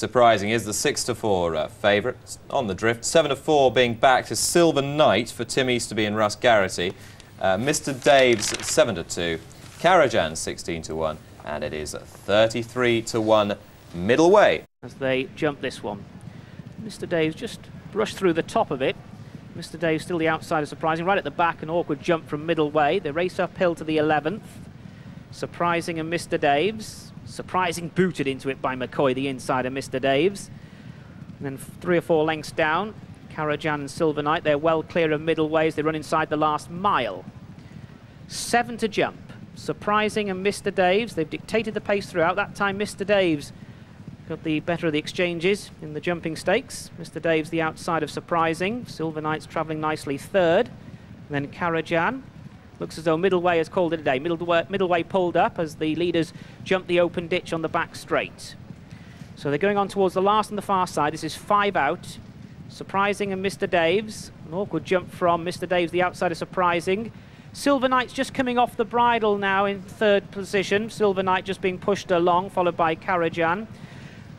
Surprising is the 6-4 favourite on the drift. 7-4 being backed to Silver Knight for Tim Easterby and Russ Garrity. Mr. Daves 7-2, Karajan 16-1, and it is 33-1 middle way. As they jump this one, Mr. Daves just brushed through the top of it. Mr. Daves still the outsider, Surprising right at the back, an awkward jump from middle way. They race uphill to the 11th. Surprising and Mr. Daves. Surprising booted into it by McCoy, the insider, Mr. Daves. And then 3 or 4 lengths down, Karajan and Silver Knight, they're well clear of middle way as they run inside the last mile. 7 to jump. Surprising and Mr. Daves, they've dictated the pace throughout. That time Mr. Daves got the better of the exchanges in the jumping stakes. Mr. Daves the outside of Surprising. Silver Knight's travelling nicely third. And then Karajan. Looks as though middle way has called it a day. Middle way pulled up as the leaders jump the open ditch on the back straight. So they're going on towards the last on the far side. This is 5 out. Surprising and Mr. Daves. An awkward jump from Mr. Daves, the outside of Surprising. Silver Knight's just coming off the bridle now in third position. Silver Knight just being pushed along, followed by Karajan.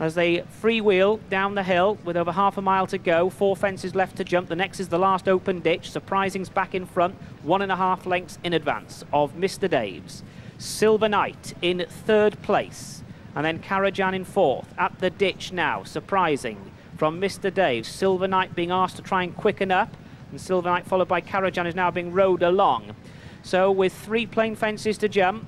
As they freewheel down the hill with over half a mile to go, 4 fences left to jump. The next is the last open ditch. Surprising's back in front, 1.5 lengths in advance of Mr. Daves. Silver Knight in third place, and then Karajan in fourth. At the ditch now, Surprising from Mr. Daves. Silver Knight being asked to try and quicken up, and Silver Knight followed by Karajan is now being rowed along. So with 3 plain fences to jump,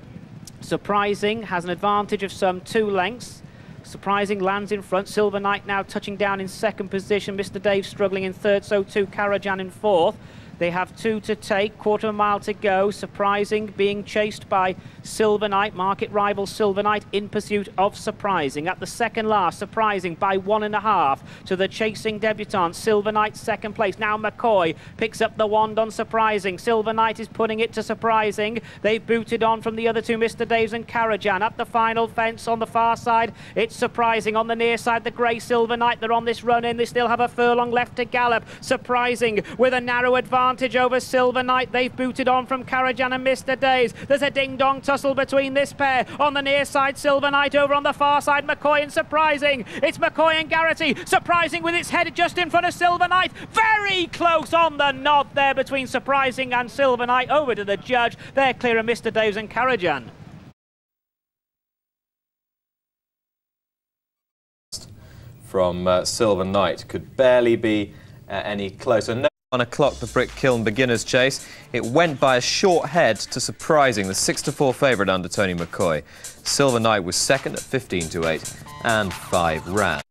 Surprising has an advantage of some 2 lengths. Surprising lands in front. Silver Knight now touching down in second position. Mr. Daves struggling in third, so too Karajan in fourth. They have 2 to take, quarter of a mile to go. Surprising being chased by Silver Knight, market rival Silver Knight in pursuit of Surprising. At the second last, Surprising by 1.5 to the chasing debutant. Silver Knight second place. Now McCoy picks up the wand on Surprising. Silver Knight is putting it to Surprising. They've booted on from the other 2, Mr. Daves and Karajan. At the final fence on the far side, it's Surprising. On the near side, the grey Silver Knight. They're on this run in. They still have a furlong left to gallop. Surprising with a narrow advantage over Silver Knight. They've booted on from Karajan and Mr. Daves. There's a ding-dong tussle between this pair. On the near side, Silver Knight. Over on the far side, McCoy and Surprising. It's McCoy and Garrity. Surprising with its head just in front of Silver Knight. Very close on the nod there between Surprising and Silver Knight. Over to the judge. They're clear of Mr. Daves and Karajan. From Silver Knight could barely be any closer. 1 o'clock, the Brick Kiln beginners chase. It went by a short head to Surprising, the 6-4 favourite under Tony McCoy. Silver Knight was second at 15-8 and 5 ran.